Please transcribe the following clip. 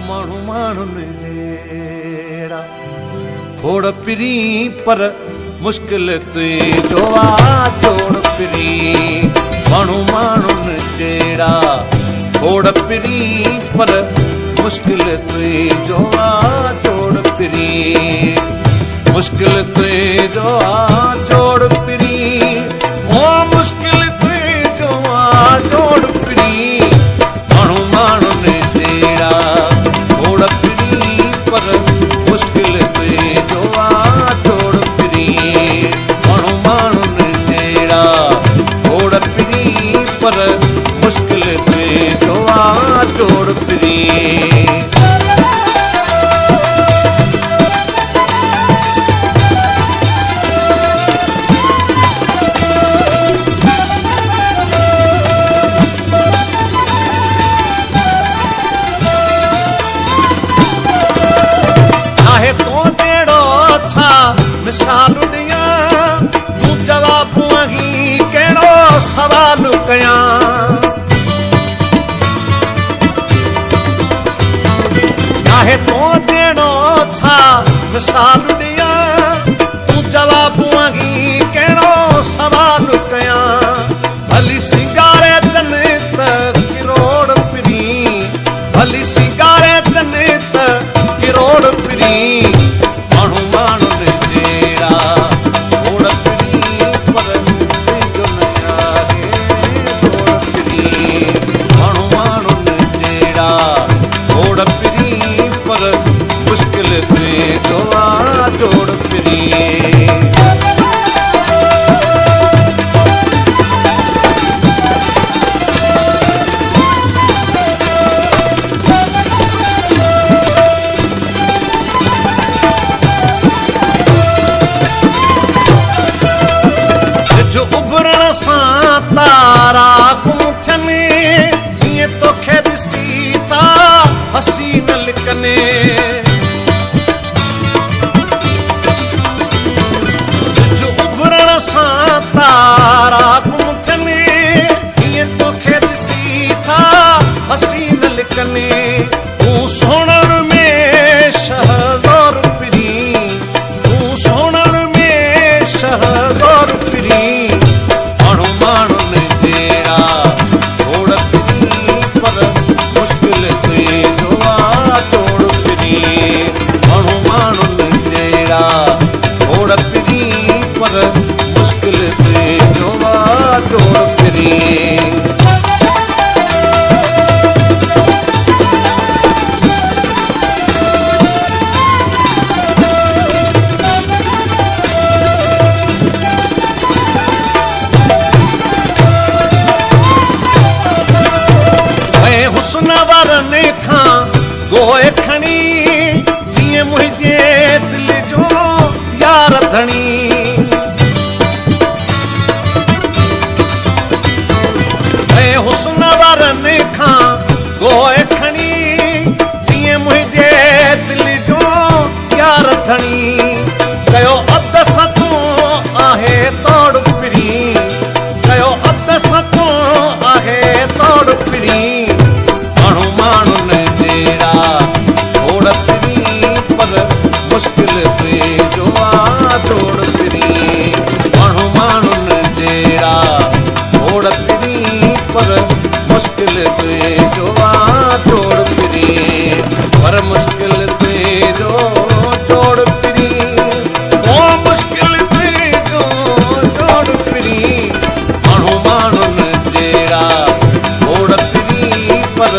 माण्हू माण्हुनि जहिड़ा थोड़ पिरी पर मुश्किल तुंहिंजो आहे जोड़ पिरी माण्हू माण्हुनि जहिड़ा थोड़ पिरी पर मुश्किल तुंहिंजो आहे जोड़ पिरी मुश्किल तुंहिंजो आहे जोड़ पिरी ओ मुश्किल तुंहिंजो आहे जोड़ पिरी माण्हू माण्हुनि जहिड़ा थोड़ पिरी पर मुश्किल तुंहिंजो आहे जोड़ पिरी माण्हू माण्हुनि जहिड़ा थोड़ पिरी पर मुश्किल तुंहिंजो आहे जोड़ पिरी मिसाल ॾियां तूं जवाब वही कहिड़ो सवाल कयां चाहे तो जहिड़ो छा मिसाल ॾियां तूं जवाब वही कहिड़ो सवाल कयां भली सिंगारे तने त किरोड़ पिरी भली सिंगारे तने त किरोड़ पिरी माण्हू माण्हुनि जोड़ पिरी जो उभरण सां तारा गुम थियनि हीअं तोखे ॾिसी था हसी न लिकने तारा गुम थियनि हीअं तोखे ॾिसी था हसी न लिकनि तूं सोणण में शहज़ोर पिरी तूं सोणण में शहज़ोर पिरी माण्हू माण्हुनि जहिड़ा थोड़ पिरी पर मुश्किल तुंहिंजो आहे जोड़ पिरी माण्हू माण्हुनि जहिड़ा थोड़ पिरी पर मुश्किल तुंहिंजो आहे जोड़ पिरी हुस्न वारनि खां गोए खणी हीअं मुंहिंजे दिल जो यार धणी हुस्न वारनि खां गोए खणी हीअं मुंहिंजे दिल जो यार धणी कयो अध सतो आहे तोड़ पिरी कयो अध सतो आहे तोड़ पिरी माण्हू माण्हुनि जहिड़ा थोड़ पिरी पर मुश्किल तुंहिंजो आहे जोड़ पिरी माण्हू माण्हुनि जहिड़ा थोड़ पिरी पर मुश्किल तुंहिंजो आहे जोड़ पिरी पर मुश्किल तुंहिंजो जोड़ पिरी ओ मुश्किल तुंहिंजो जोड़ पिरी माण्हू माण्हुनि जहिड़ा थोड़ पिरी पर